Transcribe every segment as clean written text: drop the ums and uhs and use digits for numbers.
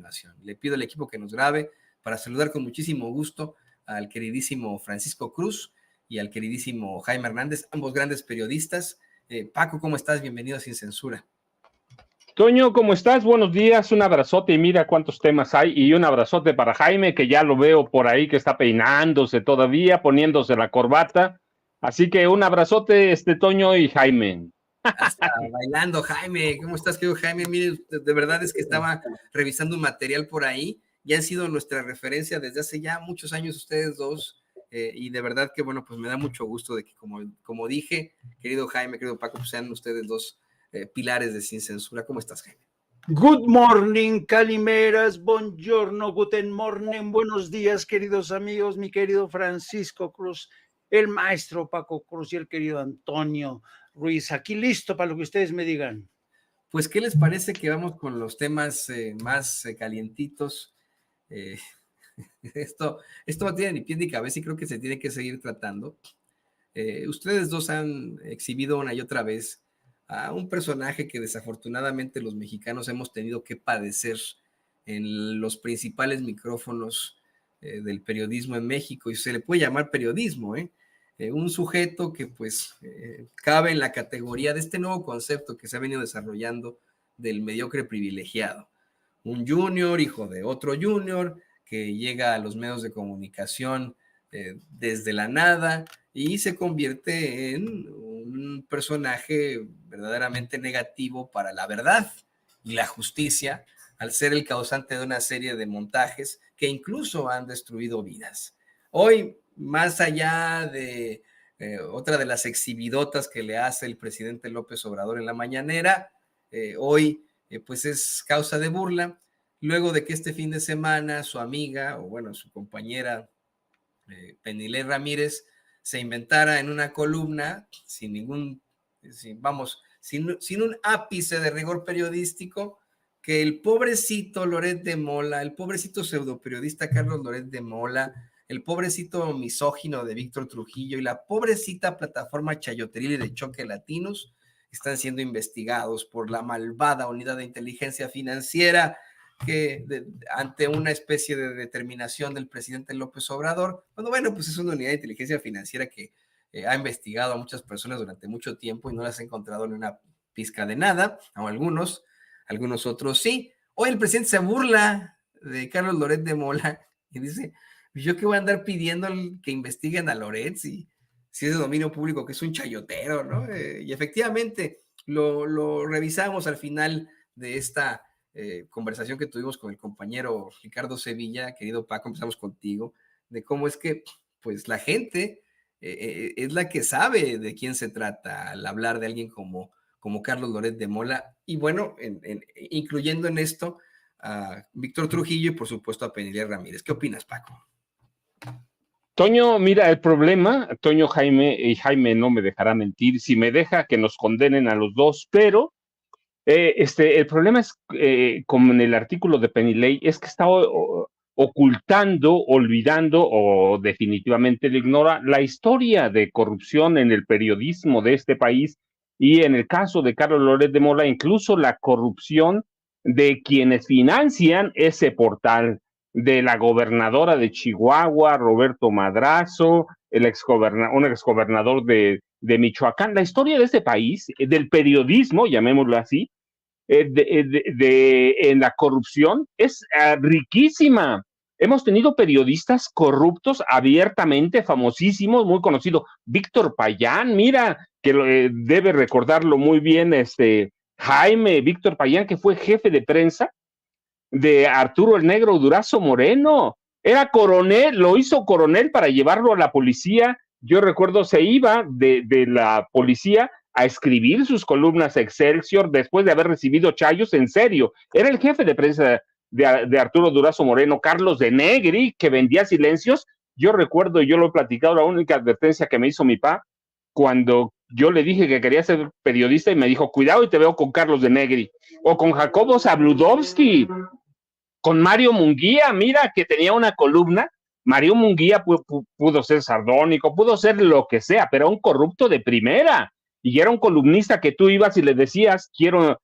información. Le pido al equipo que nos grabe para saludar con muchísimo gusto al queridísimo Francisco Cruz y al queridísimo Jaime Hernández, ambos grandes periodistas. Paco, ¿cómo estás? Bienvenido a Sin Censura. Toño, ¿cómo estás? Buenos días, un abrazote y mira cuántos temas hay, y un abrazote para Jaime, que ya lo veo por ahí que está peinándose todavía, poniéndose la corbata, así que un abrazote, Toño y Jaime. Hasta bailando, Jaime. ¿Cómo estás, querido Jaime? Mire, de verdad es que estaba revisando un material por ahí, y han sido nuestra referencia desde hace ya muchos años ustedes dos, y de verdad que, bueno, pues me da mucho gusto de que, como dije, querido Jaime, querido Paco, pues sean ustedes dos pilares de Sin Censura. ¿Cómo estás, Jaime? Good morning, calimeras, buongiorno, guten morning, buenos días, queridos amigos, mi querido Francisco Cruz, el maestro Paco Cruz y el querido Antonio Ruiz, aquí listo para lo que ustedes me digan. Pues, ¿qué les parece que vamos con los temas más calientitos? Esto no tiene ni pie ni cabeza y creo que se tiene que seguir tratando. Ustedes dos han exhibido una y otra vez a un personaje que desafortunadamente los mexicanos hemos tenido que padecer en los principales micrófonos del periodismo en México, y se le puede llamar periodismo, un sujeto que pues cabe en la categoría de este nuevo concepto que se ha venido desarrollando del mediocre privilegiado, un junior, hijo de otro junior, que llega a los medios de comunicación desde la nada y se convierte en un personaje verdaderamente negativo para la verdad y la justicia, al ser el causante de una serie de montajes que incluso han destruido vidas. Hoy, más allá de otra de las exhibidotas que le hace el presidente López Obrador en la mañanera, hoy pues es causa de burla, luego de que este fin de semana su amiga, o bueno, su compañera Penilei Ramírez, se inventara en una columna sin un ápice de rigor periodístico, que el pobrecito Loret de Mola, el pobrecito pseudoperiodista Carlos Loret de Mola, el pobrecito misógino de Víctor Trujillo y la pobrecita plataforma chayoteril de Choque Latinos están siendo investigados por la malvada unidad de inteligencia financiera que ante una especie de determinación del presidente López Obrador, bueno, pues es una unidad de inteligencia financiera que ha investigado a muchas personas durante mucho tiempo y no las ha encontrado en una pizca de nada, o algunos otros sí. Hoy el presidente se burla de Carlos Loret de Mola y dice, yo qué voy a andar pidiendo que investiguen a Loret si es de dominio público, que es un chayotero, ¿no? Y efectivamente lo revisamos al final de esta conversación que tuvimos con el compañero Ricardo Sevilla. Querido Paco, empezamos contigo, de cómo es que pues la gente es la que sabe de quién se trata al hablar de alguien como Carlos Loret de Mola, y bueno, incluyendo en esto a Víctor Trujillo y por supuesto a Penilei Ramírez. ¿Qué opinas, Paco? Toño, mira, el problema, Toño, Jaime no me dejará mentir, si me deja que nos condenen a los dos, pero el problema es, como en el artículo de Penilei, es que está ocultando, olvidando o definitivamente le ignora la historia de corrupción en el periodismo de este país, y en el caso de Carlos Loret de Mola, incluso la corrupción de quienes financian ese portal, de la gobernadora de Chihuahua, Roberto Madrazo, un exgobernador de Michoacán. La historia de este país, del periodismo, llamémoslo así, en la corrupción es riquísima. Hemos tenido periodistas corruptos abiertamente, famosísimos, muy conocido. Víctor Payán, mira, que debe recordarlo muy bien Jaime, Víctor Payán, que fue jefe de prensa de Arturo el Negro Durazo Moreno. Era coronel, lo hizo coronel para llevarlo a la policía. Yo recuerdo, se iba de la policía a escribir sus columnas Excelsior después de haber recibido chayos, en serio. Era el jefe de prensa de Arturo Durazo Moreno. Carlos de Negri, que vendía silencios. Yo recuerdo, yo lo he platicado, la única advertencia que me hizo mi papá cuando yo le dije que quería ser periodista, y me dijo, cuidado y te veo con Carlos de Negri, o con Jacobo Zabludovsky, con Mario Munguía, mira, que tenía una columna. Mario Munguía pudo ser sardónico, pudo ser lo que sea, pero era un corrupto de primera, y era un columnista que tú ibas y le decías, quiero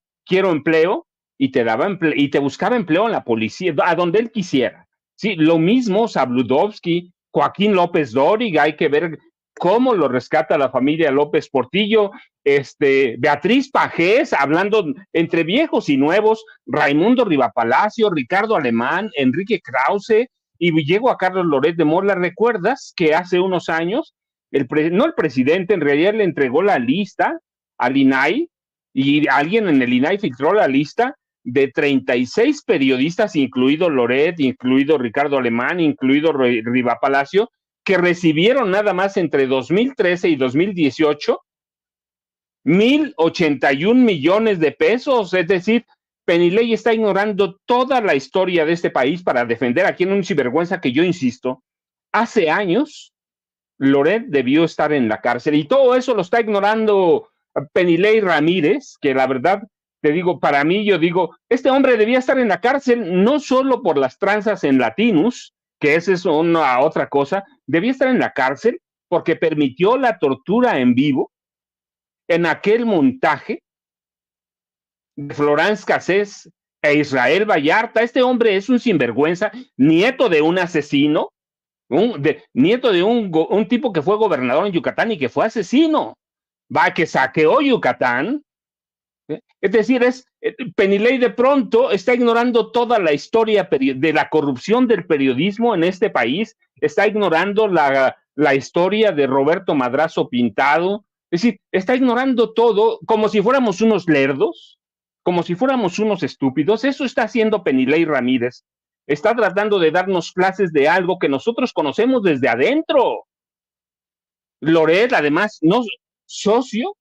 empleo, y te daba y te buscaba empleo en la policía, a donde él quisiera. Sí, lo mismo Sabludovsky, Joaquín López Dóriga, hay que ver cómo lo rescata la familia López Portillo, Beatriz Pajés, hablando entre viejos y nuevos, Raimundo Rivapalacio, Ricardo Alemán, Enrique Krause, y llego a Carlos Loret de Mola. ¿Recuerdas que hace unos años, no el presidente, en realidad le entregó la lista al INAI, y alguien en el INAI filtró la lista de 36 periodistas, incluido Loret, incluido Ricardo Alemán, incluido Rivapalacio, que recibieron nada más entre 2013 y 2018 1,081 millones de pesos? Es decir, Penilei está ignorando toda la historia de este país para defender a quien un sinvergüenza que, yo insisto, hace años Loret debió estar en la cárcel, y todo eso lo está ignorando Penilei Ramírez, que la verdad, te digo, para mí, yo digo, este hombre debía estar en la cárcel no solo por las tranzas en Latinus, que esa es una otra cosa, debía estar en la cárcel porque permitió la tortura en vivo en aquel montaje de Florence Cassés e Israel Vallarta. Este hombre es un sinvergüenza, nieto de un asesino, nieto de un tipo que fue gobernador en Yucatán y que fue asesino, que saqueó Yucatán. Es decir, Penilei de pronto está ignorando toda la historia de la corrupción del periodismo en este país, está ignorando la historia de Roberto Madrazo Pintado, es decir, está ignorando todo como si fuéramos unos lerdos, como si fuéramos unos estúpidos. Eso está haciendo Penilei Ramírez. Está tratando de darnos clases de algo que nosotros conocemos desde adentro. Loret, además, no socio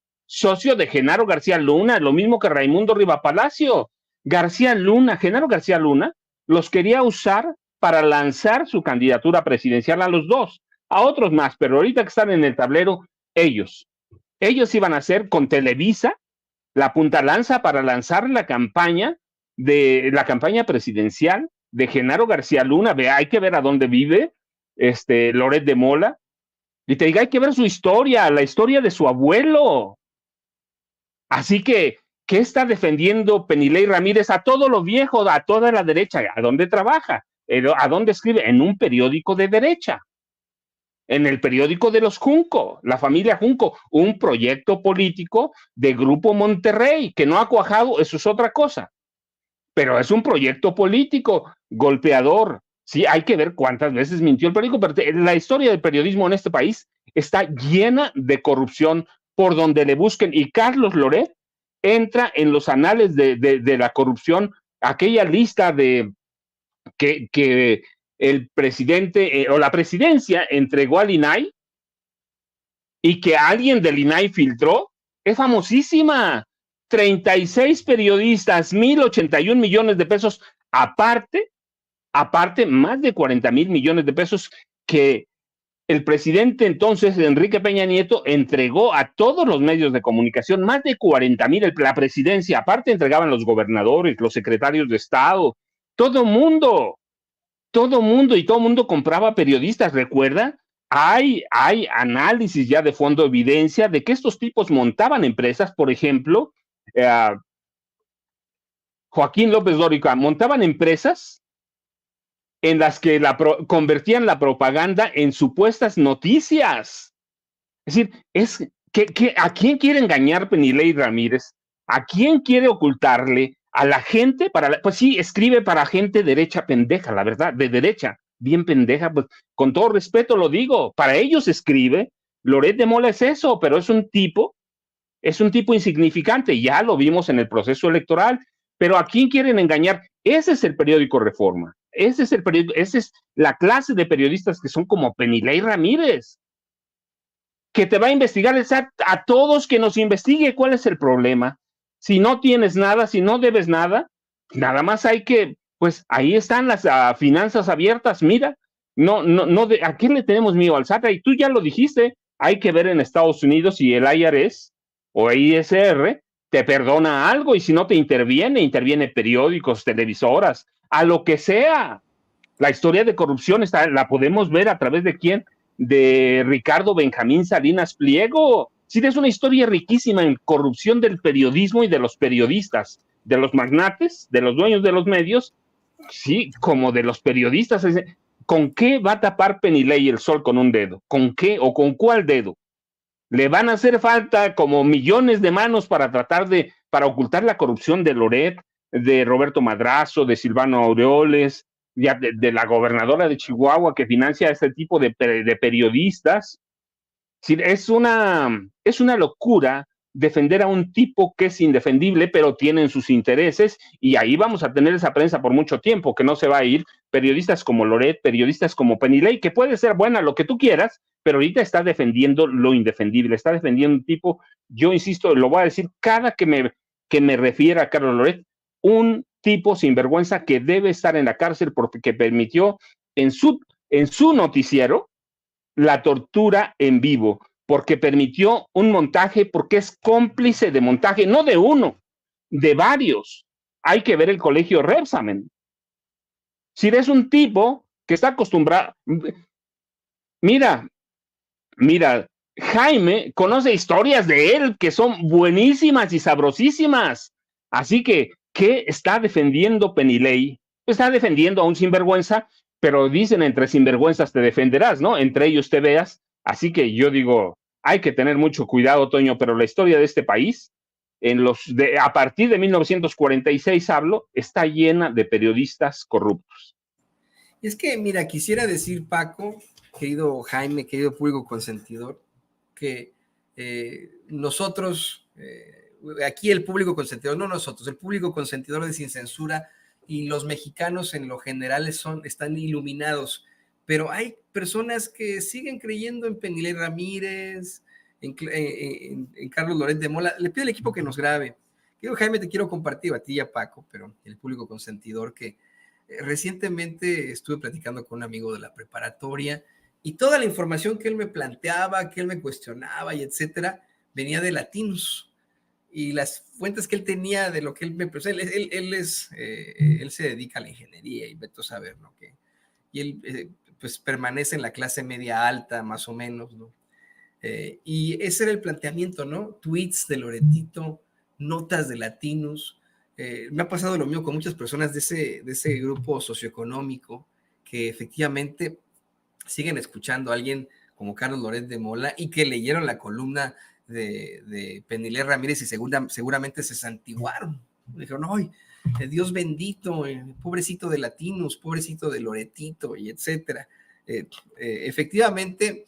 de Genaro García Luna, lo mismo que Raimundo Rivapalacio. Genaro García Luna los quería usar para lanzar su candidatura presidencial a los dos, a otros más, pero ahorita que están en el tablero, ellos iban a hacer con Televisa la punta lanza para lanzar la campaña presidencial de Genaro García Luna. Hay que ver a dónde vive Loret de Mola, y te diga, hay que ver su historia, la historia de su abuelo. Así que, ¿qué está defendiendo Penilei Ramírez? A todo lo viejo, a toda la derecha. ¿A dónde trabaja? ¿A dónde escribe? En un periódico de derecha, en el periódico de los Junco, la familia Junco, un proyecto político de Grupo Monterrey, que no ha cuajado, eso es otra cosa, pero es un proyecto político golpeador. Sí, hay que ver cuántas veces mintió el periódico, pero la historia del periodismo en este país está llena de corrupción por donde le busquen, y Carlos Loret entra en los anales de la corrupción, aquella lista de que el presidente o la presidencia entregó al INAI y que alguien del INAI filtró, es famosísima. 36 periodistas, 1,081 millones de pesos, aparte, más de 40,000 millones de pesos que el presidente entonces, Enrique Peña Nieto, entregó a todos los medios de comunicación, más de 40,000, la presidencia, aparte entregaban los gobernadores, los secretarios de Estado, todo mundo, y todo mundo compraba periodistas. ¿Recuerda? Hay análisis ya de fondo, evidencia de que estos tipos montaban empresas, por ejemplo, Joaquín López Dóriga, montaban empresas en las que convertían la propaganda en supuestas noticias. Es decir, ¿a quién quiere engañar Penilei Ramírez? ¿A quién quiere ocultarle? A la gente, pues sí, escribe para gente derecha pendeja, la verdad, de derecha, bien pendeja, pues con todo respeto lo digo, para ellos escribe. Loret de Mola es eso, pero es un tipo insignificante, ya lo vimos en el proceso electoral. Pero ¿a quién quieren engañar? Ese es el periódico Reforma, esa es la clase de periodistas que son como Penilei Ramírez, que te va a investigar a todos, que nos investigue cuál es el problema. Si no tienes nada, si no debes nada, nada más hay que, pues ahí están las finanzas abiertas. Mira, ¿a quién le tenemos miedo? Al SAT. Y tú ya lo dijiste, hay que ver en Estados Unidos si el IRS o ISR te perdona algo, y si no te interviene periódicos, televisoras, a lo que sea. La historia de corrupción la podemos ver a través de ¿quién? De Ricardo Benjamín Salinas Pliego. Sí, es una historia riquísima en corrupción del periodismo y de los periodistas. de los magnates, de los dueños de los medios, sí, como de los periodistas. ¿Con qué va a tapar Penilei el sol con un dedo? ¿Con qué o con cuál dedo? Le van a hacer falta como millones de manos para tratar para ocultar la corrupción de Loret, de Roberto Madrazo, de Silvano Aureoles, de la gobernadora de Chihuahua que financia a este tipo de periodistas. Sí, es una locura defender a un tipo que es indefendible, pero tienen sus intereses, y ahí vamos a tener esa prensa por mucho tiempo, que no se va a ir. Periodistas como Loret, periodistas como Penilei, que puede ser buena lo que tú quieras, pero ahorita está defendiendo lo indefendible, está defendiendo un tipo, yo insisto, lo voy a decir cada que me refiera a Carlos Loret, un tipo sinvergüenza que debe estar en la cárcel porque permitió en su noticiero la tortura en vivo, porque permitió un montaje, porque es cómplice de montaje, no de uno, de varios. Hay que ver el colegio Rebsamen. Si eres un tipo que está acostumbrado, mira, Jaime conoce historias de él que son buenísimas y sabrosísimas. Así que, ¿qué está defendiendo Penilei? Está defendiendo a un sinvergüenza, pero dicen entre sinvergüenzas te defenderás, ¿no? Entre ellos te veas. Así que yo digo, hay que tener mucho cuidado, Toño, pero la historia de este país, a partir de 1946 hablo, está llena de periodistas corruptos. Es que, mira, quisiera decir, Paco, querido Jaime, querido público consentidor, que nosotros, aquí el público consentidor, no nosotros, el público consentidor de Sin Censura y los mexicanos en lo general están iluminados, pero hay personas que siguen creyendo en Penilei Ramírez, en Carlos Loret de Mola. Le pido al equipo que nos grabe. Querido Jaime, te quiero compartir a ti y a Paco, pero el público consentidor, que recientemente estuve platicando con un amigo de la preparatoria y toda la información que él me planteaba, que él me cuestionaba y etcétera, venía de Latinos. Y las fuentes que él tenía de lo que él me... Pues él se dedica a la ingeniería y vete a saber, ¿no? Y él pues permanece en la clase media alta, más o menos, ¿no? Y ese era el planteamiento, ¿no? Tweets de Loretito, notas de Latinos. Me ha pasado lo mismo con muchas personas de ese grupo socioeconómico que efectivamente siguen escuchando a alguien como Carlos Loret de Mola y que leyeron la columna de Penilei Ramírez y seguramente se santiguaron. Dijeron, ¡ay, Dios bendito, pobrecito de Latinos, pobrecito de Loretito, y etcétera! Efectivamente,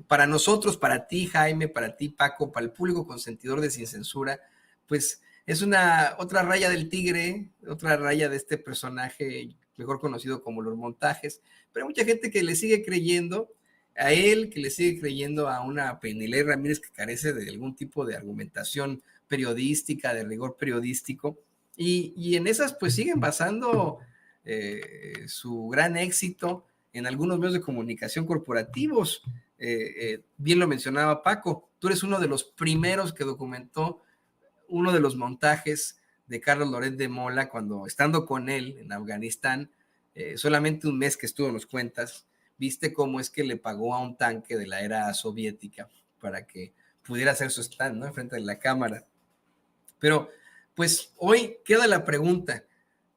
para nosotros, para ti, Jaime, para ti, Paco, para el público consentidor de Sin Censura, pues es otra raya del tigre, otra raya de este personaje mejor conocido como los montajes, pero hay mucha gente que le sigue creyendo a él, que le sigue creyendo a una Penilei Ramírez que carece de algún tipo de argumentación periodística, de rigor periodístico, y en esas pues siguen basando su gran éxito en algunos medios de comunicación corporativos. Bien lo mencionaba Paco, tú eres uno de los primeros que documentó uno de los montajes de Carlos Loret de Mola cuando, estando con él en Afganistán, solamente un mes que estuvo, nos cuentas, viste cómo es que le pagó a un tanque de la era soviética para que pudiera hacer su stand, ¿no? Enfrente de la cámara. Pero, pues, hoy queda la pregunta,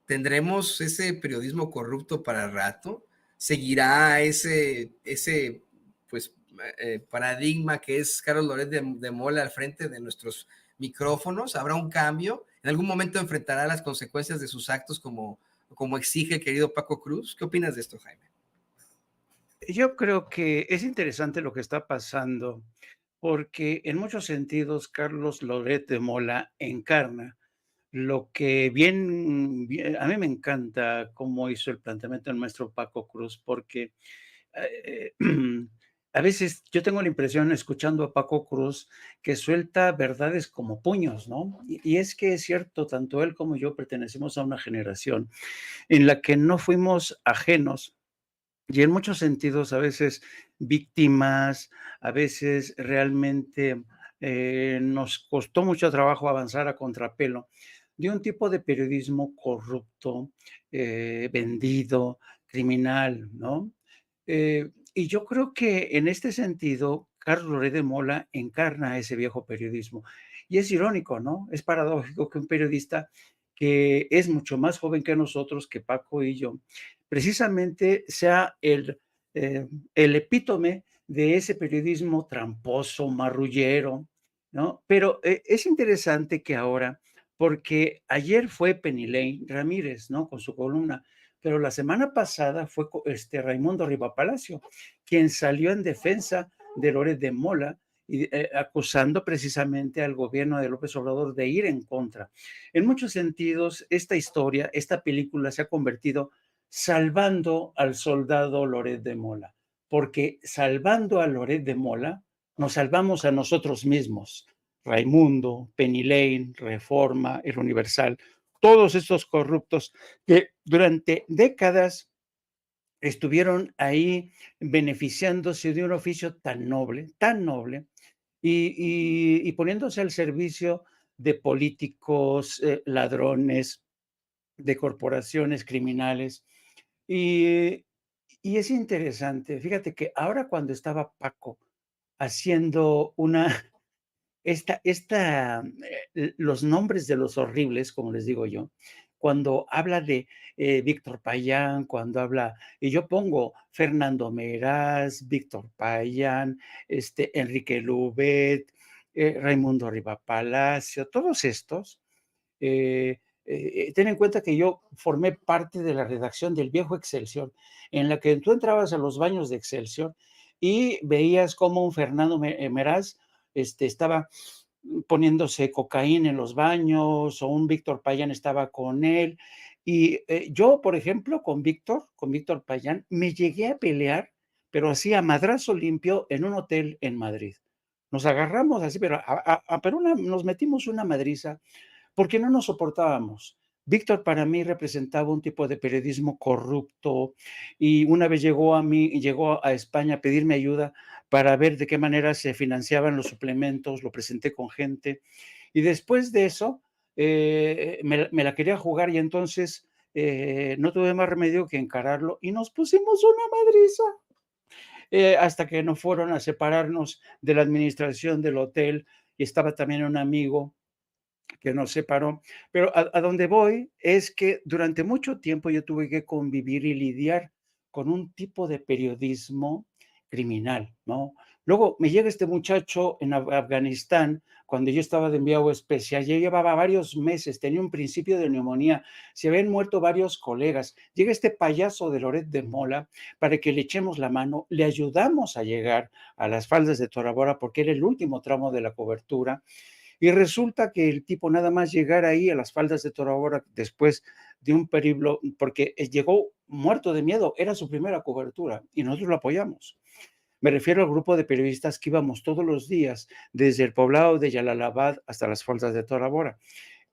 ¿tendremos ese periodismo corrupto para rato? ¿Seguirá ese pues, paradigma que es Carlos Loret de Mola al frente de nuestros micrófonos? ¿Habrá un cambio? ¿En algún momento enfrentará las consecuencias de sus actos como exige el querido Paco Cruz? ¿Qué opinas de esto, Jaime? Yo creo que es interesante lo que está pasando, porque en muchos sentidos Carlos Loret de Mola encarna lo que bien, a mí me encanta cómo hizo el planteamiento el maestro Paco Cruz, porque a veces yo tengo la impresión, escuchando a Paco Cruz, que suelta verdades como puños, ¿no? Y es que es cierto, tanto él como yo pertenecemos a una generación en la que no fuimos ajenos y en muchos sentidos a veces víctimas, a veces realmente nos costó mucho trabajo avanzar a contrapelo de un tipo de periodismo corrupto, vendido, criminal, ¿no? Y yo creo que en este sentido, Carlos Loret de Mola encarna ese viejo periodismo. Y es irónico, ¿no? Es paradójico que un periodista que es mucho más joven que nosotros, que Paco y yo, precisamente sea el epítome de ese periodismo tramposo, marrullero, ¿no? Pero es interesante que ahora, porque ayer fue Penilei Ramírez, ¿no? Con su columna, pero la semana pasada fue Raimundo Rivapalacio, quien salió en defensa de Loret de Mola y acusando precisamente al gobierno de López Obrador de ir en contra. En muchos sentidos, esta historia, esta película se ha convertido salvando al soldado Loret de Mola, porque salvando a Loret de Mola, nos salvamos a nosotros mismos. Raimundo, Penny Lane, Reforma, El Universal, todos estos corruptos que durante décadas estuvieron ahí beneficiándose de un oficio tan noble, y poniéndose al servicio de políticos, ladrones, de corporaciones criminales. Y, y es interesante, fíjate que ahora cuando estaba Paco haciendo los nombres de los horribles, como les digo yo, cuando habla de Víctor Payán, cuando habla, y yo pongo Fernando Meraz, Víctor Payán, Enrique Lubet, Raimundo Riva Palacio, todos estos, ten en cuenta que yo formé parte de la redacción del viejo Excelsior, en la que tú entrabas a los baños de Excelsior y veías cómo un Fernando Meraz estaba poniéndose cocaína en los baños, o un Víctor Payán estaba con él. Y yo, por ejemplo, con Víctor Payán, me llegué a pelear, pero así a madrazo limpio en un hotel en Madrid. Nos agarramos así, pero nos metimos una madriza porque no nos soportábamos. Víctor para mí representaba un tipo de periodismo corrupto, y una vez llegó a España a pedirme ayuda para ver de qué manera se financiaban los suplementos, lo presenté con gente, y después de eso me la quería jugar, y entonces no tuve más remedio que encararlo y nos pusimos una madriza. Hasta que no fueron a separarnos de la administración del hotel, y estaba también un amigo que nos separó. Pero a donde voy es que durante mucho tiempo yo tuve que convivir y lidiar con un tipo de periodismo criminal, ¿no? Luego me llega este muchacho en Afganistán, cuando yo estaba de enviado especial, ya llevaba varios meses, tenía un principio de neumonía, se habían muerto varios colegas. Llega este payaso de Loret de Mola para que le echemos la mano, le ayudamos a llegar a las faldas de Tora Bora porque era el último tramo de la cobertura. Y resulta que el tipo nada más llegar ahí a las faldas de Tora Bora después de un periplo, porque llegó muerto de miedo, era su primera cobertura y nosotros lo apoyamos. Me refiero al grupo de periodistas que íbamos todos los días desde el poblado de Yalalabad hasta las faldas de Tora Bora.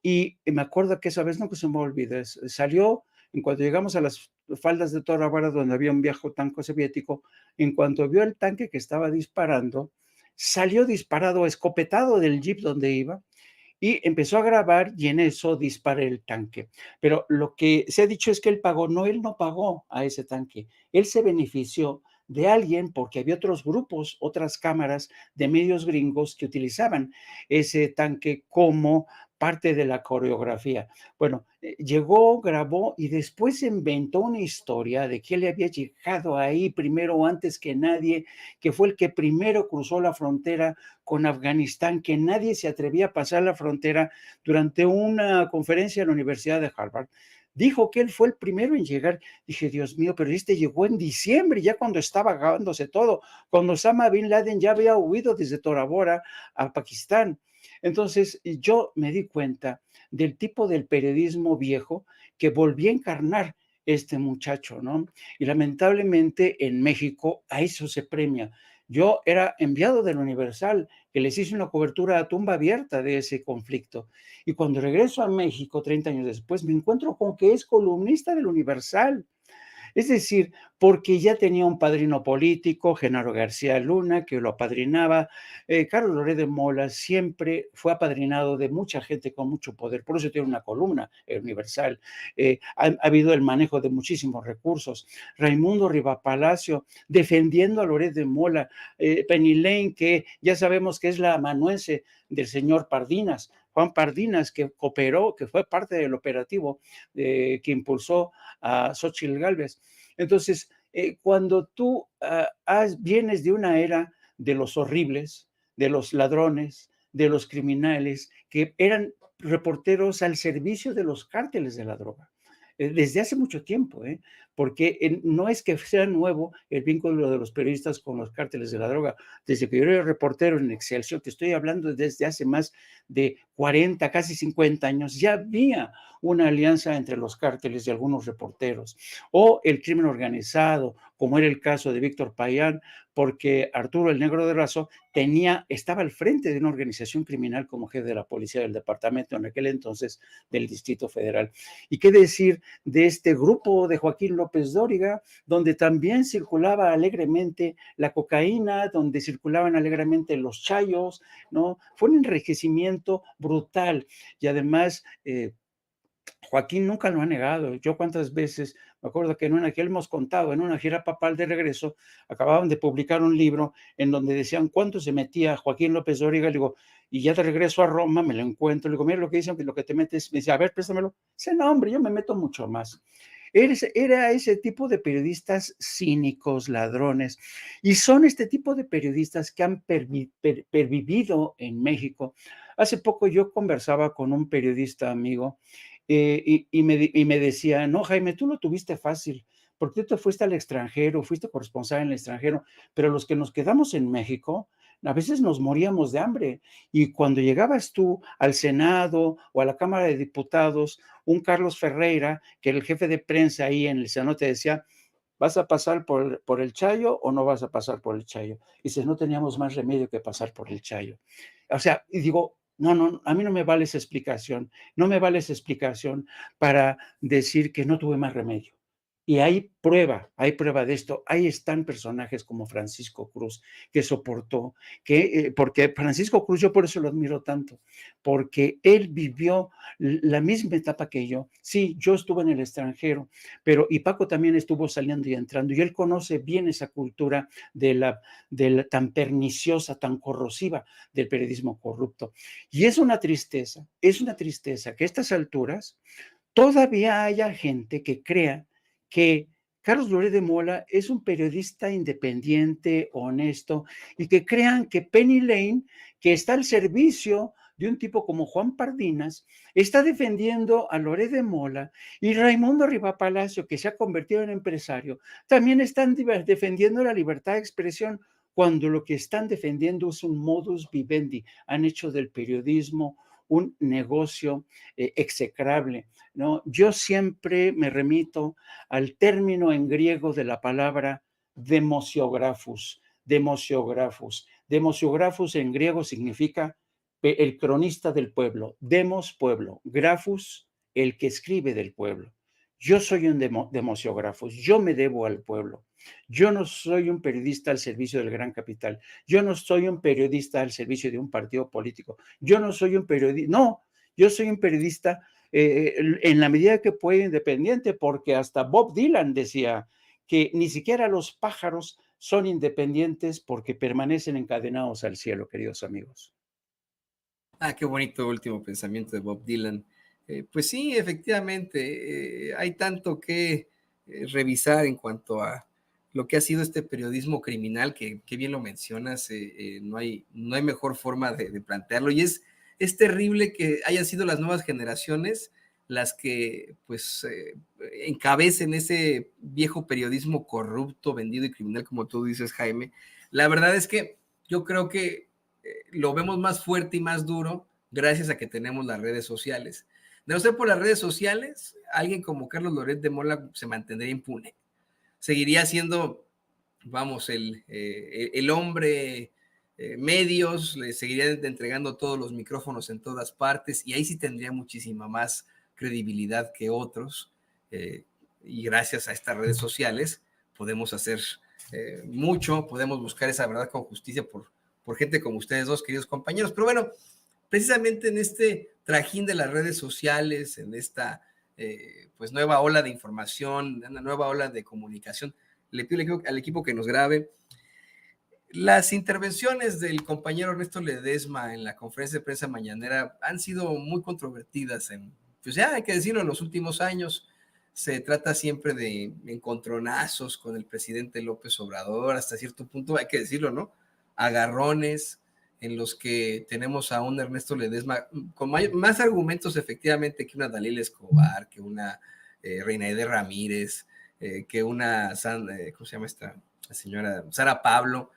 Y me acuerdo que esa vez, no que se me olvide, salió, en cuanto llegamos a las faldas de Tora Bora, donde había un viejo tanque soviético, en cuanto vio el tanque que estaba disparando, salió disparado, escopetado del jeep donde iba, y empezó a grabar, y en eso dispara el tanque. Pero lo que se ha dicho es que él pagó. No, él no pagó a ese tanque. Él se benefició de alguien porque había otros grupos, otras cámaras de medios gringos que utilizaban ese tanque como parte de la coreografía. Bueno, llegó, grabó y después inventó una historia de que él había llegado ahí primero, antes que nadie, que fue el que primero cruzó la frontera con Afganistán, que nadie se atrevía a pasar la frontera. Durante una conferencia en la Universidad de Harvard, dijo que él fue el primero en llegar. Dije, Dios mío, pero llegó en diciembre, ya cuando estaba acabándose todo, cuando Osama Bin Laden ya había huido desde Tora Bora a Pakistán. Entonces yo me di cuenta del tipo del periodismo viejo que volví a encarnar este muchacho, ¿no? Y lamentablemente en México a eso se premia. Yo era enviado del Universal, que les hice una cobertura a tumba abierta de ese conflicto. Y cuando regreso a México 30 años después, me encuentro con que es columnista del Universal. Es decir, porque ya tenía un padrino político, Genaro García Luna, que lo apadrinaba. Carlos Loret de Mola siempre fue apadrinado de mucha gente con mucho poder, por eso tiene una columna universal. Ha habido el manejo de muchísimos recursos. Raimundo Rivapalacio defendiendo a Loret de Mola. Penny Lane, que ya sabemos que es la amanuense del señor Pardinas. Juan Pardinas, que cooperó, que fue parte del operativo que impulsó a Xóchitl Gálvez. Entonces, cuando tú vienes de una era de los horribles, de los ladrones, de los criminales, que eran reporteros al servicio de los cárteles de la droga, desde hace mucho tiempo, porque no es que sea nuevo el vínculo de los periodistas con los cárteles de la droga. Desde que yo era reportero en Excelsior, te estoy hablando desde hace más de 40, casi 50 años, ya había una alianza entre los cárteles y algunos reporteros, o el crimen organizado, como era el caso de Víctor Payán, porque Arturo el Negro de Razo estaba al frente de una organización criminal como jefe de la policía del departamento en aquel entonces del Distrito Federal. ¿Y qué decir de este grupo de Joaquín López Dóriga, donde también circulaba alegremente la cocaína, donde circulaban alegremente los chayos, ¿no? Fue un enriquecimiento brutal y además Joaquín nunca lo ha negado. Yo cuántas veces, me acuerdo que que hemos contado, en una gira papal de regreso, acababan de publicar un libro en donde decían cuánto se metía Joaquín López Dóriga. Le digo, y ya de regreso a Roma me lo encuentro. Le digo, mira lo que dicen, que lo que te metes. Me dice, a ver, préstamelo. Dice, no, hombre, yo me meto mucho más. Era ese tipo de periodistas cínicos, ladrones, y son este tipo de periodistas que han pervivido en México. Hace poco yo conversaba con un periodista amigo y me decía, no, Jaime, tú lo tuviste fácil, porque tú te fuiste al extranjero, fuiste corresponsal en el extranjero, pero los que nos quedamos en México, a veces nos moríamos de hambre. Y cuando llegabas tú al Senado o a la Cámara de Diputados, un Carlos Ferreira, que era el jefe de prensa ahí en el Senado, te decía, ¿vas a pasar por el Chayo o no vas a pasar por el Chayo? Y dices, no teníamos más remedio que pasar por el Chayo. O sea, y digo, no, a mí no me vale esa explicación, no me vale esa explicación para decir que no tuve más remedio. Y hay prueba de esto. Ahí están personajes como Francisco Cruz, que soportó, porque Francisco Cruz, yo por eso lo admiro tanto, porque él vivió la misma etapa que yo. Sí, yo estuve en el extranjero, y Paco también estuvo saliendo y entrando, y él conoce bien esa cultura de la tan perniciosa, tan corrosiva del periodismo corrupto. Y es una tristeza que a estas alturas todavía haya gente que crea que Carlos Loret de Mola es un periodista independiente, honesto, y que crean que Penny Lane, que está al servicio de un tipo como Juan Pardinas, está defendiendo a Loret de Mola, y Raimundo Rivapalacio, que se ha convertido en empresario, también están defendiendo la libertad de expresión, cuando lo que están defendiendo es un modus vivendi. Han hecho del periodismo un negocio execrable, ¿no? Yo siempre me remito al término en griego de la palabra demosiografus. Demosiografus. Demosiografus en griego significa el cronista del pueblo. Demos, pueblo. Grafus, el que escribe del pueblo. Yo soy un demosiografus. Yo me debo al pueblo. Yo no soy un periodista al servicio del gran capital. Yo no soy un periodista al servicio de un partido político. Yo no soy un periodista. No, yo soy un periodista en la medida que puede independiente, porque hasta Bob Dylan decía que ni siquiera los pájaros son independientes porque permanecen encadenados al cielo, queridos amigos. Ah, qué bonito último pensamiento de Bob Dylan. Pues sí, efectivamente, hay tanto que revisar en cuanto a lo que ha sido este periodismo criminal, que bien lo mencionas, no hay mejor forma de plantearlo. Y es terrible que hayan sido las nuevas generaciones las que pues encabecen ese viejo periodismo corrupto, vendido y criminal, como tú dices, Jaime. La verdad es que yo creo que lo vemos más fuerte y más duro gracias a que tenemos las redes sociales. De no ser por las redes sociales, alguien como Carlos Loret de Mola se mantendría impune. Seguiría siendo, vamos, el hombre medios, le seguirían entregando todos los micrófonos en todas partes y ahí sí tendría muchísima más credibilidad que otros. Y gracias a estas redes sociales podemos hacer mucho, podemos buscar esa verdad con justicia por gente como ustedes dos, queridos compañeros. Pero bueno, precisamente en este trajín de las redes sociales, en esta pues nueva ola de información, una nueva ola de comunicación, le pido al equipo que nos grabe. Las intervenciones del compañero Ernesto Ledesma en la conferencia de prensa mañanera han sido muy controvertidas pues ya hay que decirlo, en los últimos años. Se trata siempre de encontronazos con el presidente López Obrador, hasta cierto punto, hay que decirlo, ¿no? Agarrones en los que tenemos a un Ernesto Ledesma con más argumentos efectivamente que una Dalila Escobar, que una Reinaide Ramírez, que una, ¿cómo se llama esta? La señora Sara Pablo,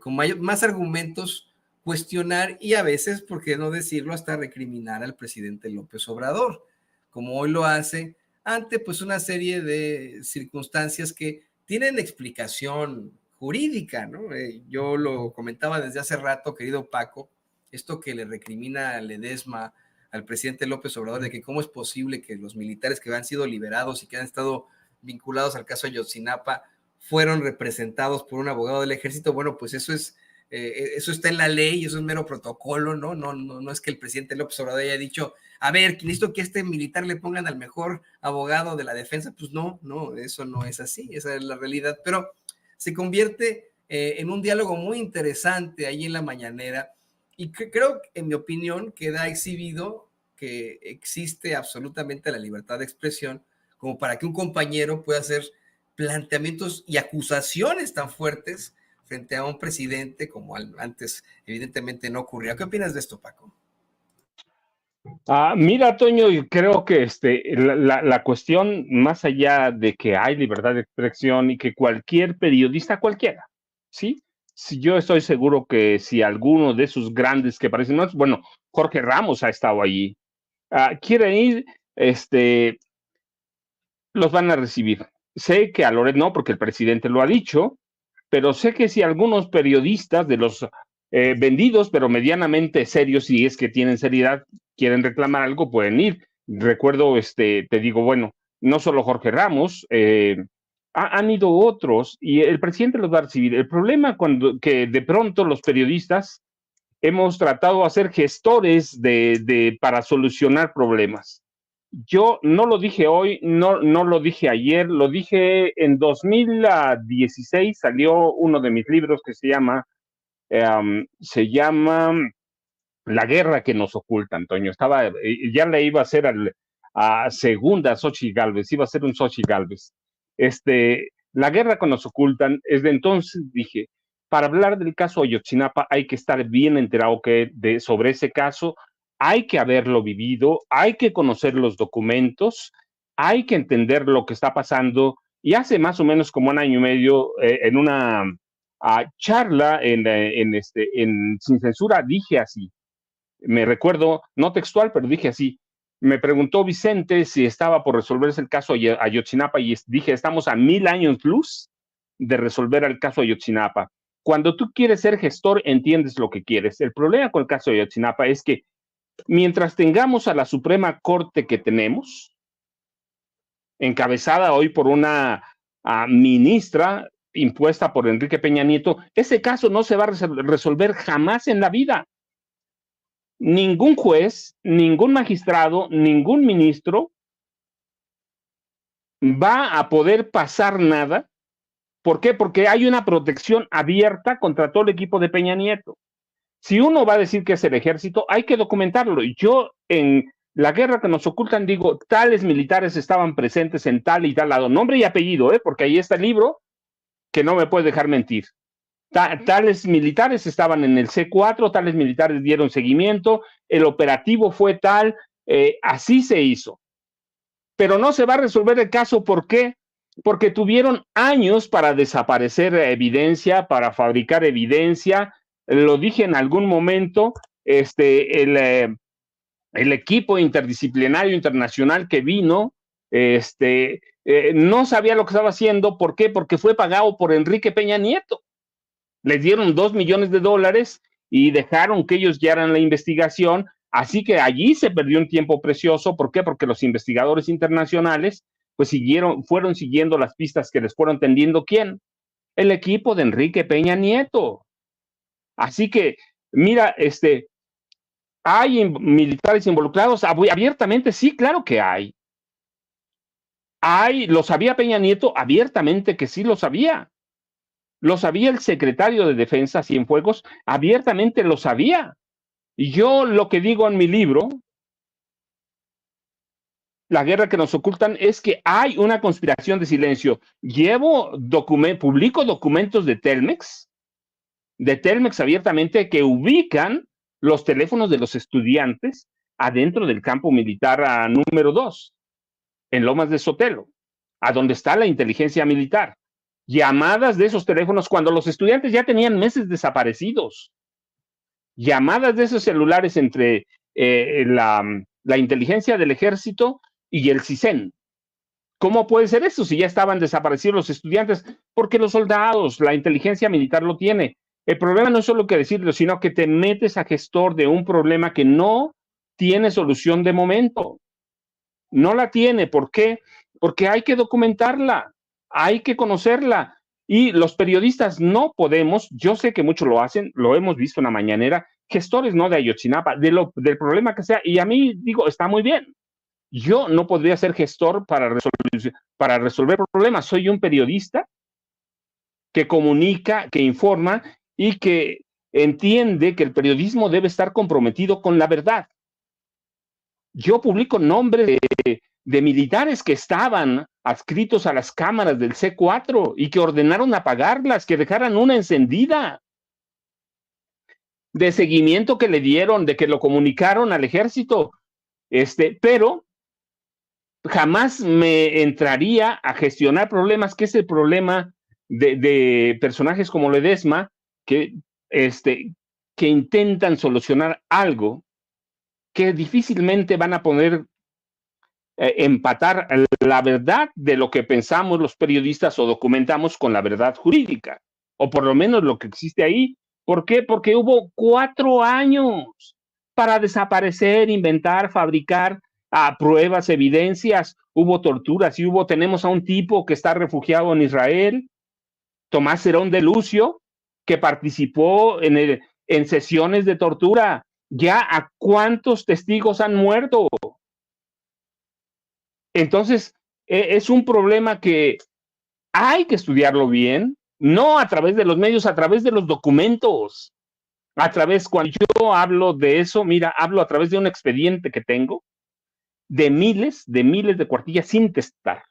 con más argumentos cuestionar y a veces, por qué no decirlo, hasta recriminar al presidente López Obrador, como hoy lo hace, ante pues una serie de circunstancias que tienen explicación jurídica, ¿no? Yo lo comentaba desde hace rato, querido Paco, esto que le recrimina a Ledesma al presidente López Obrador, de que cómo es posible que los militares que han sido liberados y que han estado vinculados al caso Ayotzinapa fueron representados por un abogado del ejército. Bueno, pues eso está en la ley, eso es mero protocolo, ¿no? No es que el presidente López Obrador haya dicho, a ver, necesito que a este militar le pongan al mejor abogado de la defensa. Pues no, eso no es así, esa es la realidad. Pero se convierte en un diálogo muy interesante ahí en la mañanera y creo, en mi opinión, queda exhibido que existe absolutamente la libertad de expresión como para que un compañero pueda hacer planteamientos y acusaciones tan fuertes frente a un presidente como antes evidentemente no ocurría. ¿Qué opinas de esto, Paco? Mira, Toño, creo que la cuestión, más allá de que hay libertad de expresión y que cualquier periodista, cualquiera, ¿sí? Si yo estoy seguro que si alguno de esos grandes que parecen más, bueno, Jorge Ramos ha estado allí, quieren ir, los van a recibir. Sé que a Loret no, porque el presidente lo ha dicho, pero sé que si algunos periodistas de los vendidos, pero medianamente serios, si es que tienen seriedad, quieren reclamar algo, pueden ir. Recuerdo, te digo, bueno, no solo Jorge Ramos, han ido otros y el presidente los va a recibir. El problema que de pronto los periodistas hemos tratado de hacer gestores para solucionar problemas. Yo no lo dije hoy, no lo dije ayer, lo dije en 2016, salió uno de mis libros que se llama La guerra que nos oculta, Antonio. Ya le iba a hacer a segunda Xochitl Gálvez, iba a ser un Xochitl Gálvez. La guerra que nos ocultan, desde entonces dije, para hablar del caso Ayotzinapa hay que estar bien enterado sobre ese caso, hay que haberlo vivido, hay que conocer los documentos, hay que entender lo que está pasando. Y hace más o menos como un año y medio, en una charla en Sin Censura, dije así, me recuerdo, no textual, pero dije así, me preguntó Vicente si estaba por resolverse el caso Ayotzinapa y dije, estamos a 1000 años luz de resolver el caso Ayotzinapa. Cuando tú quieres ser gestor, entiendes lo que quieres. El problema con el caso Ayotzinapa es que mientras tengamos a la Suprema Corte que tenemos, encabezada hoy por una ministra impuesta por Enrique Peña Nieto, ese caso no se va a resolver jamás en la vida. Ningún juez, ningún magistrado, ningún ministro va a poder pasar nada. ¿Por qué? Porque hay una protección abierta contra todo el equipo de Peña Nieto. Si uno va a decir que es el ejército, hay que documentarlo. Yo en la guerra que nos ocultan digo, tales militares estaban presentes en tal y tal lado, nombre y apellido, porque ahí está el libro que no me puede dejar mentir. Tales militares estaban en el C4, tales militares dieron seguimiento, el operativo fue tal, así se hizo. Pero no se va a resolver el caso, ¿por qué? Porque tuvieron años para desaparecer evidencia, para fabricar evidencia. Lo dije en algún momento, el equipo interdisciplinario internacional que vino, no sabía lo que estaba haciendo. ¿Por qué? Porque fue pagado por Enrique Peña Nieto. Les dieron $2 millones y dejaron que ellos guiaran la investigación. Así que allí se perdió un tiempo precioso. ¿Por qué? Porque los investigadores internacionales pues fueron siguiendo las pistas que les fueron tendiendo. ¿Quién? El equipo de Enrique Peña Nieto. Así que, mira, ¿hay militares involucrados abiertamente? Sí, claro que hay. ¿Lo sabía Peña Nieto? Abiertamente que sí lo sabía. Lo sabía el secretario de Defensa, Cienfuegos, abiertamente lo sabía. Y yo lo que digo en mi libro, La guerra que nos ocultan, es que hay una conspiración de silencio. Publico documentos de Telmex abiertamente, que ubican los teléfonos de los estudiantes adentro del campo militar número 2, en Lomas de Sotelo, a donde está la inteligencia militar. Llamadas de esos teléfonos cuando los estudiantes ya tenían meses desaparecidos. Llamadas de esos celulares entre la inteligencia del ejército y el CISEN. ¿Cómo puede ser eso si ya estaban desaparecidos los estudiantes? Porque los soldados, la inteligencia militar lo tiene. El problema no es solo que decirlo, sino que te metes a gestor de un problema que no tiene solución de momento. No la tiene. ¿Por qué? Porque hay que documentarla, hay que conocerla. Y los periodistas no podemos, yo sé que muchos lo hacen, lo hemos visto en la mañanera, gestores no de Ayotzinapa, del problema que sea, y a mí digo, está muy bien. Yo no podría ser gestor para resolver problemas. Soy un periodista que comunica, que informa y que entiende que el periodismo debe estar comprometido con la verdad. Yo publico nombres de militares que estaban adscritos a las cámaras del C4 y que ordenaron apagarlas, que dejaran una encendida, de seguimiento que le dieron, de que lo comunicaron al ejército, pero jamás me entraría a gestionar problemas, que es el problema de personajes como Ledesma, que intentan solucionar algo que difícilmente van a poder empatar la verdad de lo que pensamos los periodistas o documentamos con la verdad jurídica, o por lo menos lo que existe ahí. ¿Por qué? Porque hubo 4 años para desaparecer, inventar, fabricar pruebas, evidencias. Hubo torturas y tenemos a un tipo que está refugiado en Israel, Tomás Herón de Lucio, que participó en sesiones de tortura. ¿Ya a cuántos testigos han muerto? Entonces, es un problema que hay que estudiarlo bien, no a través de los medios, a través de los documentos. Cuando yo hablo de eso, mira, hablo a través de un expediente que tengo de miles de cuartillas sin testar,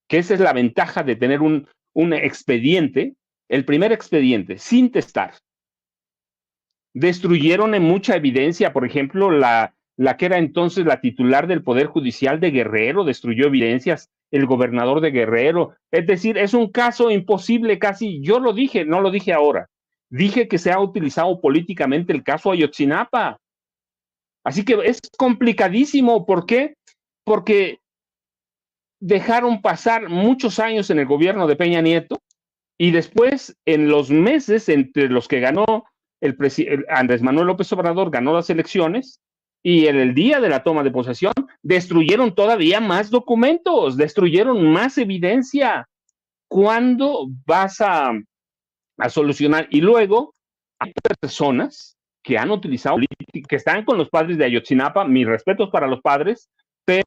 que esa es la ventaja de tener un expediente, el primer expediente, sin testar. Destruyeron en mucha evidencia, por ejemplo, la que era entonces la titular del Poder Judicial de Guerrero, destruyó evidencias, el gobernador de Guerrero. Es decir, es un caso imposible casi. Yo lo dije, no lo dije ahora. Dije que se ha utilizado políticamente el caso Ayotzinapa. Así que es complicadísimo. ¿Por qué? Porque dejaron pasar muchos años en el gobierno de Peña Nieto y después, en los meses entre los que ganó Andrés Manuel López Obrador, ganó las elecciones, y en el día de la toma de posesión destruyeron todavía más documentos, destruyeron más evidencia. ¿Cuándo vas a solucionar? Y luego hay personas que han utilizado, que están con los padres de Ayotzinapa, mis respetos para los padres, pero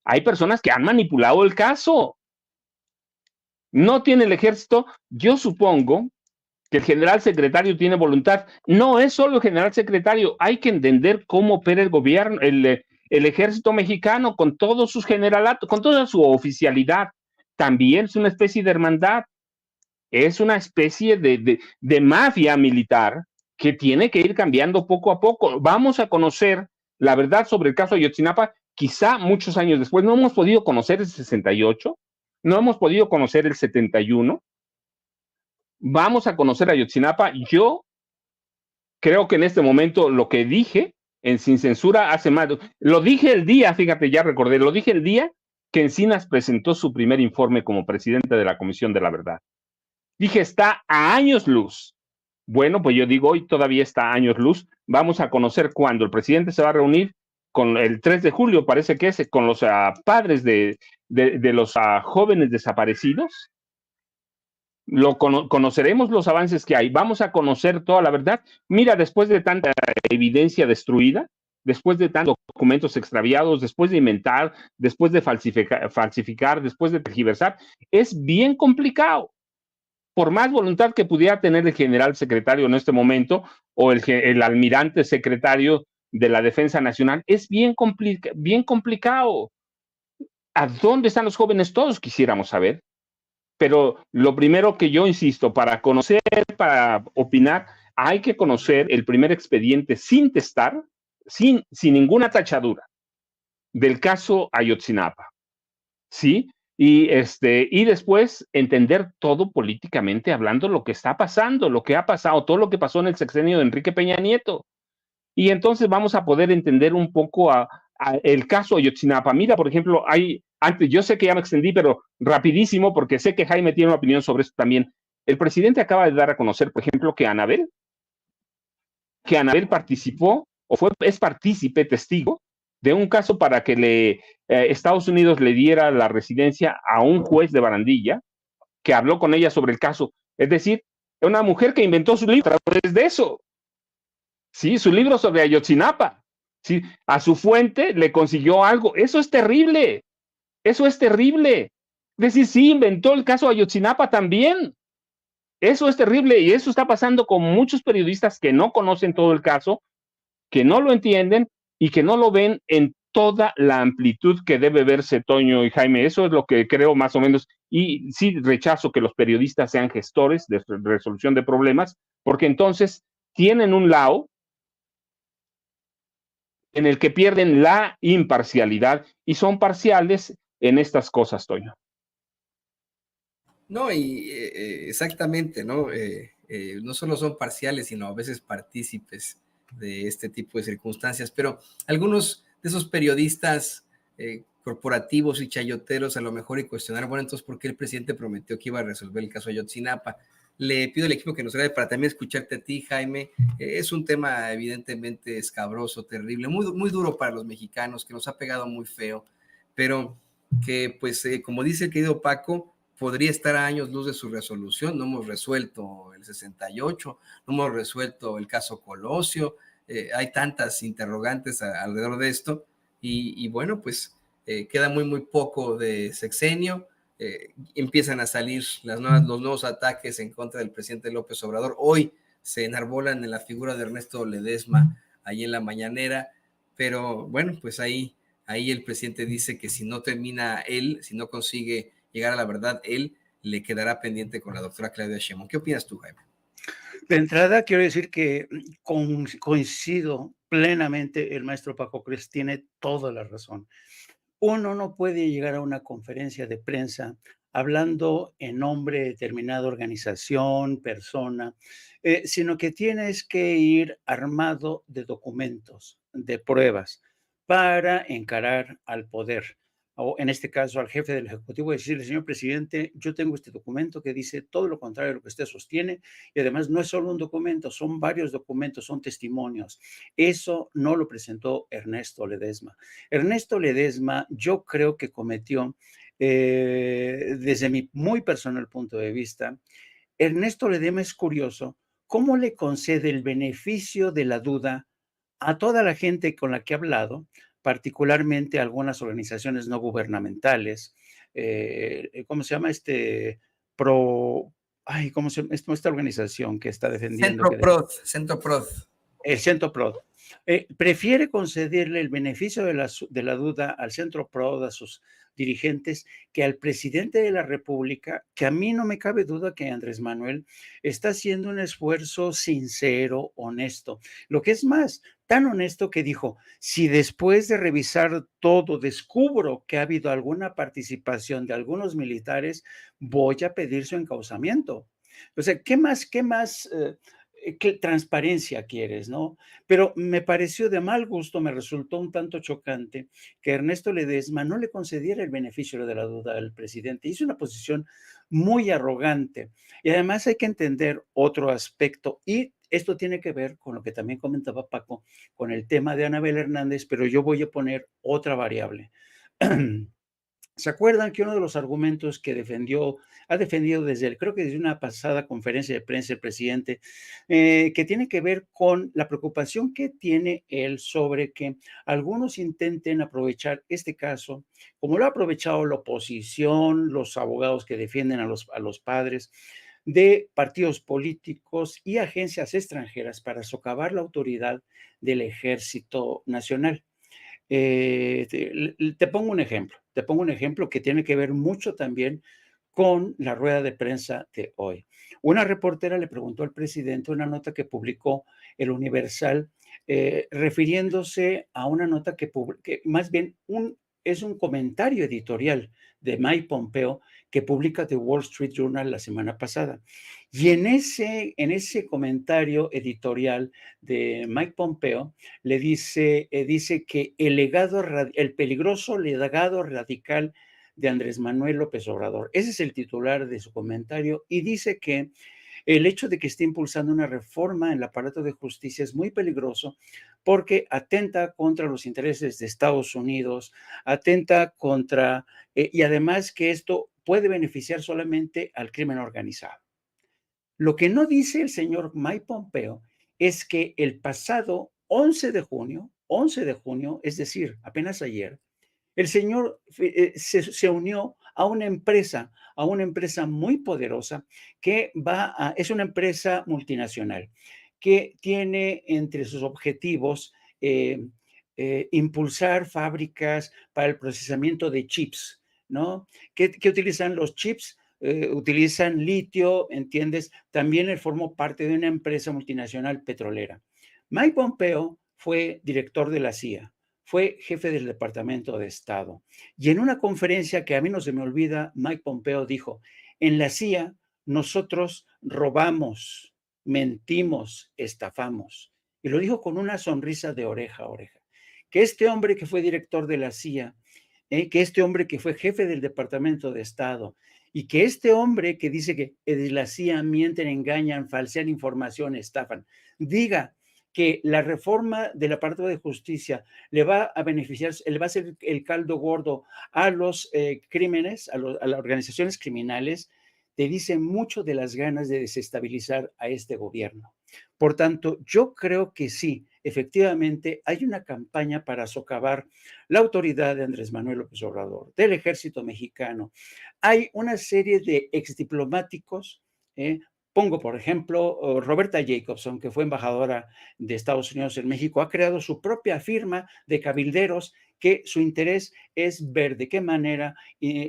hay personas que han manipulado el caso. No tiene el ejército. Yo supongo que el general secretario tiene voluntad. No es solo el general secretario, hay que entender cómo opera el gobierno, el ejército mexicano, con todos sus generalatos, con toda su oficialidad. También es una especie de hermandad, es una especie de mafia militar que tiene que ir cambiando poco a poco. Vamos a conocer la verdad sobre el caso de Ayotzinapa, quizá muchos años después. No hemos podido conocer el 68, no hemos podido conocer el 71. Vamos a conocer a Ayotzinapa. Yo creo que en este momento lo que dije en Sin Censura hace más, lo dije el día, fíjate, ya recordé, lo dije el día que Encinas presentó su primer informe como presidente de la Comisión de la Verdad. Dije, está a años luz. Bueno, pues yo digo, hoy todavía está a años luz. Vamos a conocer cuándo el presidente se va a reunir con el 3 de julio, parece que es, con los padres de los jóvenes desaparecidos. Conoceremos los avances que hay, vamos a conocer toda la verdad. Mira, después de tanta evidencia destruida, después de tantos documentos extraviados, después de inventar, después de falsificar, después de tergiversar, es bien complicado. por más voluntad que pudiera tener el general secretario en este momento o el almirante secretario de la Defensa Nacional, es bien complicado. ¿A dónde están los jóvenes? Todos quisiéramos saber. Pero lo primero que yo insisto, para conocer, para opinar, hay que conocer el primer expediente sin testar, sin ninguna tachadura, del caso Ayotzinapa, ¿sí? Y después entender todo políticamente hablando lo que está pasando, lo que ha pasado, todo lo que pasó en el sexenio de Enrique Peña Nieto. Y entonces vamos a poder entender un poco el caso Ayotzinapa. Mira, por ejemplo, antes, yo sé que ya me extendí, pero rapidísimo, porque sé que Jaime tiene una opinión sobre esto también. El presidente acaba de dar a conocer, por ejemplo, que Anabel participó es partícipe, testigo, de un caso para que Estados Unidos le diera la residencia a un juez de Barandilla que habló con ella sobre el caso. Es decir, una mujer que inventó su libro a través de eso. Sí, su libro sobre Ayotzinapa. Sí, a su fuente le consiguió algo. Eso es terrible. Eso es terrible. Es decir, sí, inventó el caso Ayotzinapa también. Eso es terrible y eso está pasando con muchos periodistas que no conocen todo el caso, que no lo entienden y que no lo ven en toda la amplitud que debe verse, Toño y Jaime. Eso es lo que creo más o menos. Y sí rechazo que los periodistas sean gestores de resolución de problemas, porque entonces tienen un lado en el que pierden la imparcialidad y son parciales en estas cosas, Toño. No, y exactamente, ¿no? No solo son parciales, sino a veces partícipes de este tipo de circunstancias, pero algunos de esos periodistas corporativos y chayoteros a lo mejor y cuestionaron, bueno, entonces, ¿por qué el presidente prometió que iba a resolver el caso Ayotzinapa? Le pido al equipo que nos grabe para también escucharte a ti, Jaime. Es un tema evidentemente escabroso, terrible, muy duro para los mexicanos, que nos ha pegado muy feo, pero que, pues, como dice el querido Paco, podría estar a años luz de su resolución. No hemos resuelto el 68, no hemos resuelto el caso Colosio, hay tantas interrogantes alrededor de esto, y bueno, pues queda muy poco de sexenio, empiezan a salir los nuevos ataques en contra del presidente López Obrador. Hoy se enarbolan en la figura de Ernesto Ledesma, ahí en la mañanera, pero bueno, pues ahí el presidente dice que si no termina él, si no consigue llegar a la verdad, él le quedará pendiente con la doctora Claudia Sheinbaum. ¿Qué opinas tú, Jaime? De entrada, quiero decir que coincido plenamente, el maestro Paco Cres tiene toda la razón. Uno no puede llegar a una conferencia de prensa hablando en nombre de determinada organización, persona, sino que tienes que ir armado de documentos, de pruebas, para encarar al poder, o en este caso al jefe del Ejecutivo, y decirle, señor presidente, yo tengo este documento que dice todo lo contrario a lo que usted sostiene, y además no es solo un documento, son varios documentos, son testimonios. Eso no lo presentó Ernesto Ledesma. Ernesto Ledesma, yo creo que cometió, desde mi muy personal punto de vista, Ernesto Ledesma es curioso cómo le concede el beneficio de la duda a toda la gente con la que ha hablado, particularmente a algunas organizaciones no gubernamentales. ¿Cómo se llama pro? Ay, ¿cómo se llama esta organización que está defendiendo? Centro Prod. El Centro PROD. Prefiere concederle el beneficio de la duda al Centro PROD, a sus dirigentes, que al presidente de la República, que a mí no me cabe duda que Andrés Manuel está haciendo un esfuerzo sincero, honesto. Lo que es más, tan honesto que dijo, si después de revisar todo descubro que ha habido alguna participación de algunos militares, voy a pedir su encauzamiento. O sea, ¿qué más qué transparencia quieres, ¿no? Pero me pareció de mal gusto, me resultó un tanto chocante que Ernesto Ledesma no le concediera el beneficio de la duda al presidente. Hizo una posición muy arrogante. Y además hay que entender otro aspecto, y esto tiene que ver con lo que también comentaba Paco, con el tema de Anabel Hernández, pero yo voy a poner otra variable. ¿Se acuerdan que uno de los argumentos que ha defendido creo que desde una pasada conferencia de prensa el presidente, que tiene que ver con la preocupación que tiene él sobre que algunos intenten aprovechar este caso, como lo ha aprovechado la oposición, los abogados que defienden a los padres, de partidos políticos y agencias extranjeras para socavar la autoridad del Ejército Nacional. Te pongo un ejemplo que tiene que ver mucho también con la rueda de prensa de hoy. Una reportera le preguntó al presidente una nota que publicó el Universal, refiriéndose a una nota que más bien es un comentario editorial de Mike Pompeo que publica The Wall Street Journal la semana pasada. Y en ese comentario editorial de Mike Pompeo le dice que el peligroso legado radical de Andrés Manuel López Obrador. Ese es el titular de su comentario y dice que el hecho de que esté impulsando una reforma en el aparato de justicia es muy peligroso porque atenta contra los intereses de Estados Unidos, atenta contra, y además que esto puede beneficiar solamente al crimen organizado. Lo que no dice el señor Mike Pompeo es que el pasado 11 de junio, es decir, apenas ayer, el señor se unió a una empresa muy poderosa que es una empresa multinacional que tiene entre sus objetivos impulsar fábricas para el procesamiento de chips, ¿no? ¿Qué utilizan los chips? Utilizan litio, ¿entiendes? También él formó parte de una empresa multinacional petrolera. Mike Pompeo fue director de la CIA, fue jefe del Departamento de Estado. Y en una conferencia que a mí no se me olvida, Mike Pompeo dijo, en la CIA nosotros robamos, mentimos, estafamos. Y lo dijo con una sonrisa de oreja a oreja. Que este hombre que fue director de la CIA, que este hombre que fue jefe del Departamento de Estado, y que este hombre que dice que de la CIA mienten, engañan, falsean información, estafan, diga que la reforma del aparato de justicia le va a beneficiar, le va a hacer el caldo gordo a los crímenes, a las organizaciones criminales, te dice mucho de las ganas de desestabilizar a este gobierno. Por tanto, yo creo que sí, efectivamente, hay una campaña para socavar la autoridad de Andrés Manuel López Obrador, del ejército mexicano. Hay una serie de exdiplomáticos, pongo, por ejemplo, Roberta Jacobson, que fue embajadora de Estados Unidos en México, ha creado su propia firma de cabilderos que su interés es ver de qué manera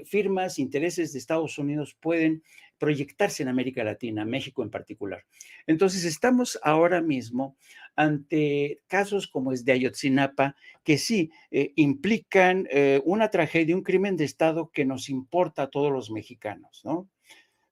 firmas, intereses de Estados Unidos pueden proyectarse en América Latina, México en particular. Entonces, estamos ahora mismo ante casos como es de Ayotzinapa, que sí implican una tragedia, un crimen de Estado que nos importa a todos los mexicanos, ¿no?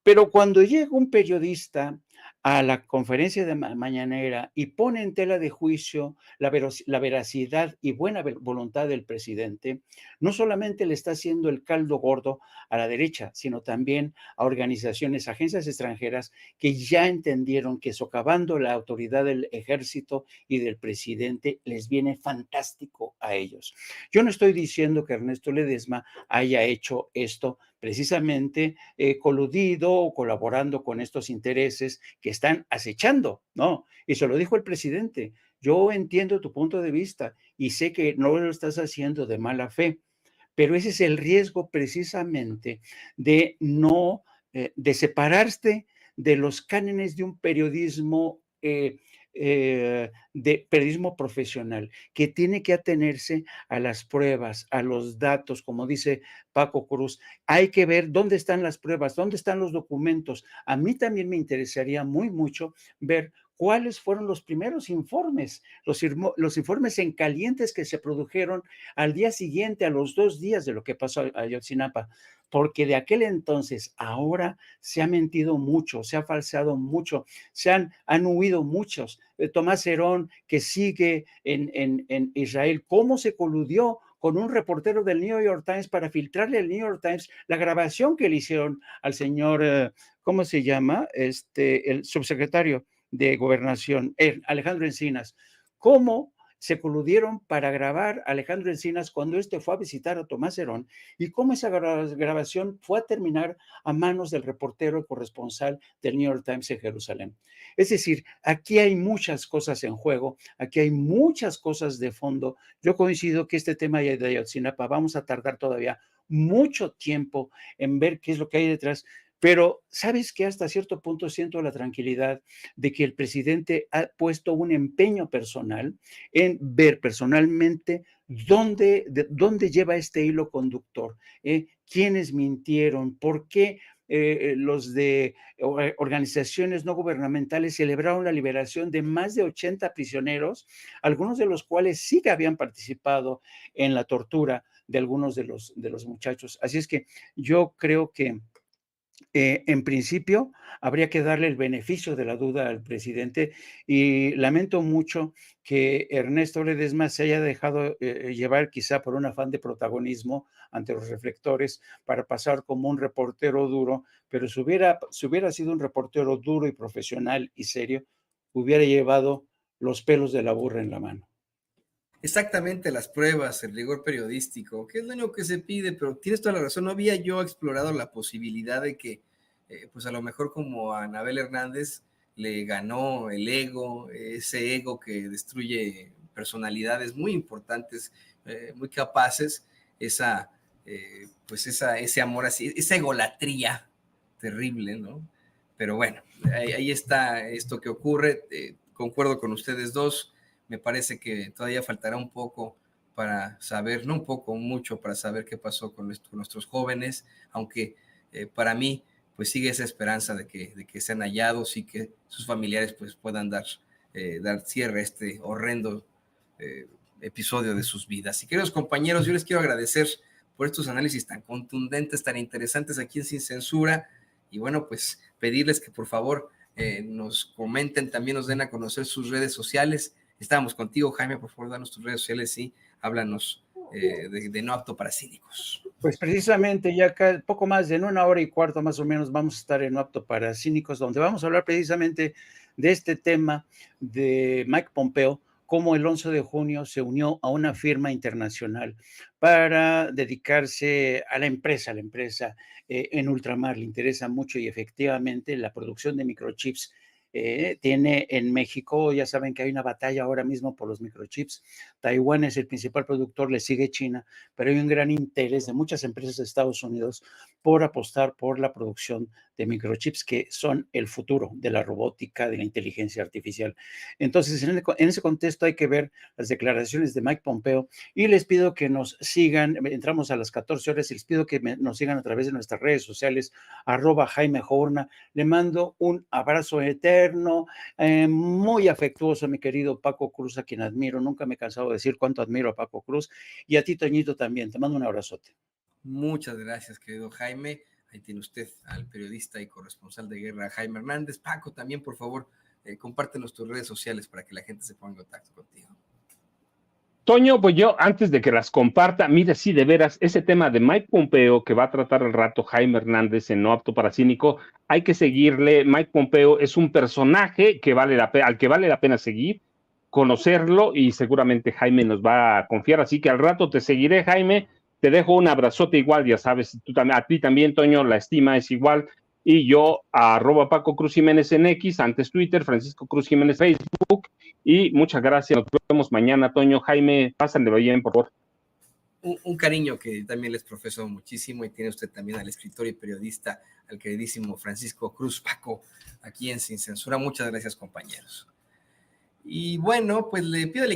Pero cuando llega un periodista a la conferencia de mañanera y pone en tela de juicio la veracidad y buena voluntad del presidente, no solamente le está haciendo el caldo gordo a la derecha, sino también a organizaciones, agencias extranjeras que ya entendieron que socavando la autoridad del ejército y del presidente les viene fantástico a ellos. Yo no estoy diciendo que Ernesto Ledesma haya hecho esto precisamente coludido o colaborando con estos intereses que están acechando, ¿no? Y se lo dijo el presidente. Yo entiendo tu punto de vista y sé que no lo estás haciendo de mala fe, pero ese es el riesgo precisamente de no, de separarte de los cánones de un periodismo de periodismo profesional, que tiene que atenerse a las pruebas, a los datos, como dice Paco Cruz. Hay que ver dónde están las pruebas, dónde están los documentos. A mí también me interesaría mucho ver cuáles fueron los primeros informes, los informes en calientes que se produjeron al día siguiente, a los 2 días de lo que pasó a Ayotzinapa, porque de aquel entonces ahora se ha mentido mucho, se ha falseado mucho, han huido muchos. Tomás Herón, que sigue en Israel, cómo se coludió con un reportero del New York Times para filtrarle al New York Times la grabación que le hicieron al señor, ¿cómo se llama? El subsecretario de Gobernación, Alejandro Encinas. ¿Cómo se coludieron para grabar a Alejandro Encinas cuando fue a visitar a Tomás Herón y cómo esa grabación fue a terminar a manos del reportero y corresponsal del New York Times en Jerusalén? Es decir, aquí hay muchas cosas en juego, aquí hay muchas cosas de fondo. Yo coincido que este tema de Ayotzinapa vamos a tardar todavía mucho tiempo en ver qué es lo que hay detrás, Pero, ¿sabes qué? Hasta cierto punto siento la tranquilidad de que el presidente ha puesto un empeño personal en ver personalmente dónde lleva este hilo conductor, quiénes mintieron, por qué los de organizaciones no gubernamentales celebraron la liberación de más de 80 prisioneros, algunos de los cuales sí que habían participado en la tortura de algunos de los muchachos. Así es que yo creo que en principio, habría que darle el beneficio de la duda al presidente y lamento mucho que Ernesto Ledesma se haya dejado llevar quizá por un afán de protagonismo ante los reflectores para pasar como un reportero duro, pero si hubiera sido un reportero duro y profesional y serio, hubiera llevado los pelos de la burra en la mano. Exactamente, las pruebas, el rigor periodístico, que es lo único que se pide, pero tienes toda la razón, no había yo explorado la posibilidad de que, pues a lo mejor como a Anabel Hernández le ganó el ego, ese ego que destruye personalidades muy importantes, muy capaces, ese amor así, esa egolatría terrible, ¿no? Pero bueno, ahí está esto que ocurre, concuerdo con ustedes dos. Me parece que todavía faltará un poco para saber, no un poco, mucho para saber qué pasó con nuestros jóvenes, aunque para mí pues sigue esa esperanza de que sean hallados y que sus familiares pues puedan dar cierre a este horrendo episodio de sus vidas. Y queridos compañeros, yo les quiero agradecer por estos análisis tan contundentes, tan interesantes aquí en Sin Censura, y bueno, pues pedirles que por favor nos comenten, también nos den a conocer sus redes sociales. Estábamos contigo, Jaime, por favor, danos tus redes sociales y háblanos de No Apto para Cínicos. Pues precisamente ya acá, poco más de en 1 hora y cuarto más o menos vamos a estar en No Apto para Cínicos, donde vamos a hablar precisamente de este tema de Mike Pompeo, cómo el 11 de junio se unió a una firma internacional para dedicarse a la empresa en ultramar. Le interesa mucho y efectivamente la producción de microchips. Tiene en México, ya saben que hay una batalla ahora mismo por los microchips. Taiwán es el principal productor, le sigue China, pero hay un gran interés de muchas empresas de Estados Unidos por apostar por la producción de microchips que son el futuro de la robótica, de la inteligencia artificial. Entonces, en ese contexto hay que ver las declaraciones de Mike Pompeo y les pido que nos sigan, entramos a las 14 horas y les pido que nos sigan a través de nuestras redes sociales, @Jaime Jorna. Le mando un abrazo eterno, muy afectuoso a mi querido Paco Cruz, a quien admiro. Nunca me he cansado de decir cuánto admiro a Paco Cruz. Y a ti, Toñito, también. Te mando un abrazote. Muchas gracias, querido Jaime. Ahí tiene usted al periodista y corresponsal de guerra, Jaime Hernández. Paco, también, por favor, compártenos tus redes sociales para que la gente se ponga en contacto contigo. Toño, pues yo, antes de que las comparta, mire, sí, de veras, ese tema de Mike Pompeo que va a tratar al rato Jaime Hernández en No Apto para Cínico, hay que seguirle. Mike Pompeo es un personaje que al que vale la pena seguir, conocerlo, y seguramente Jaime nos va a confiar, así que al rato te seguiré, Jaime. Te dejo un abrazote igual, ya sabes, a ti también, Toño, la estima es igual. Y yo, @Paco Cruz Jiménez en X, antes Twitter, Francisco Cruz Jiménez Facebook. Y muchas gracias, nos vemos mañana, Toño. Jaime, pásenle bien, por favor. Un cariño que también les profeso muchísimo, y tiene usted también al escritor y periodista, al queridísimo Francisco Cruz. Paco, aquí en Sin Censura. Muchas gracias, compañeros. Y bueno, pues le pido al